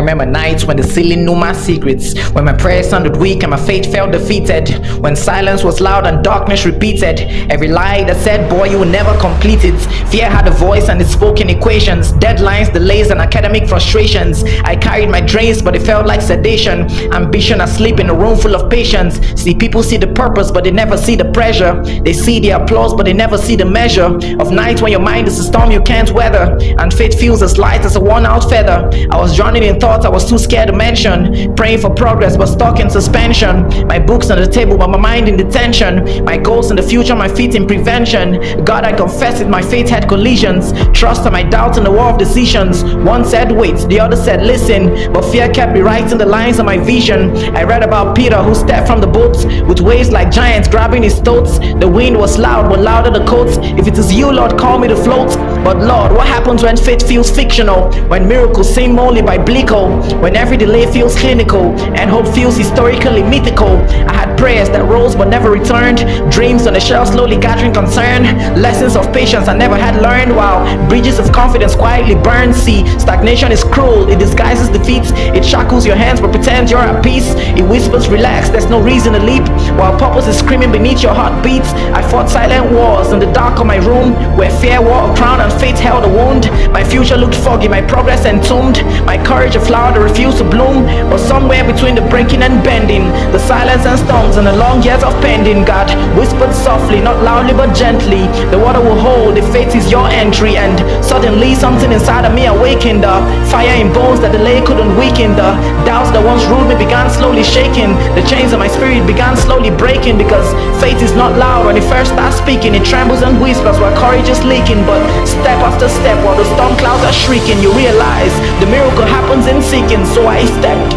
remember nights when the ceiling knew my secrets, when my prayers sounded weak and my faith felt defeated, when silence was loud and darkness repeated every lie that said, boy, you will never complete it. Fear had a voice and it spoke in equations, deadlines, delays, and academic frustrations. I carried my dreams, but it felt like sedation. Ambition asleep in a room full of patience. See, people see the purpose, but they never see the pressure. They see the applause, but they never see the measure of nights when your mind is a storm you can't weather, and faith feels as light as a worn-out feather. I was drowning in thoughts I was too scared to mention, praying for progress but stuck in suspension. My books on the table but my mind in detention, my goals in the future, my feet in prevention. God, I confess it, my faith had collisions, trust and my doubts in the war of decisions. One said wait, the other said listen, but fear kept rewriting the lines of my vision. I read about Peter who stepped from the boat with waves like giants grabbing his throats. The wind was loud but louder the coats. If it is you, Lord, call me to float. But Lord, what happens when faith feels fictional, when miracles seem only biblical, when every delay feels clinical and hope feels historically mythical? I had prayers that rose but never returned, dreams on the shelf slowly gathering concern, lessons of patience I never had learned, while bridges of confidence quietly burn. See, stagnation is cruel, it disguises defeats, it shackles your hands but pretends you're at peace. It whispers relax, there's no reason to leap, while purpose is screaming beneath your heartbeats. I fought silent wars in the dark of my room, where fear wore a crown and faith held a wound. My future looked foggy, my progress entombed, my courage a flower that refused to bloom. But somewhere between the breaking and bending, the silence and storms and the long years of pending, God whispered softly, not loudly but gently, the water will hold if faith is your entry. And suddenly something inside of me awakened, the fire in bones that delay couldn't weaken. The doubts that once ruled me began slowly shaking, the chains of my spirit began slowly breaking, because faith is not loud when it first starts speaking. It trembles and whispers while courage is leaking, but step after step while the storm clouds are shrieking, you realize the miracle happens in seeking. So I stepped,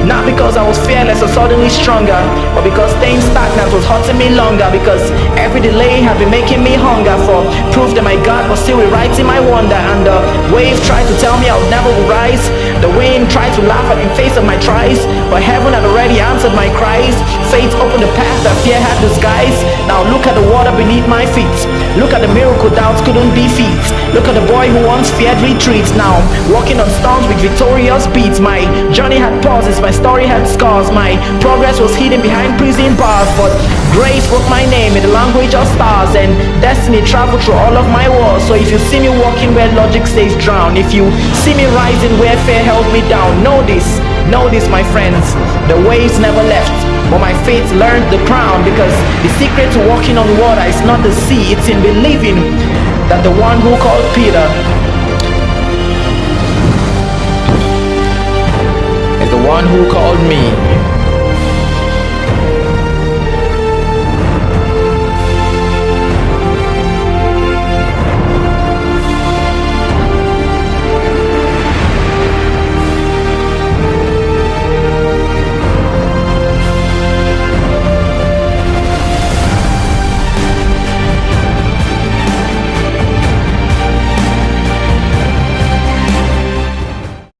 not because I was fearless or suddenly stronger, but because staying stagnant was hurting me longer, because every delay had been making me hunger for proof that my God was still rewriting my wonder. And the waves tried to tell me I would never rise, the wind tried to laugh at the face of my tries, but heaven had already answered my cries. Faith opened the path that fear had disguised. Now look at the water beneath my feet, look at the miracle doubts couldn't defeat, look at the boy who once feared retreats, now walking on storms with victorious beats. My journey had pauses, my story had scars, my progress was hidden behind prison bars, but grace wrote my name in the language of stars, and destiny traveled through all of my walls. So if you see me walking where logic says drown, if you see me rising where fear held me down, know this, my friends, the waves never left, but my faith learned the crown. Because the secret to walking on water is not the sea, it's in believing that the one who called Peter is the one who called me.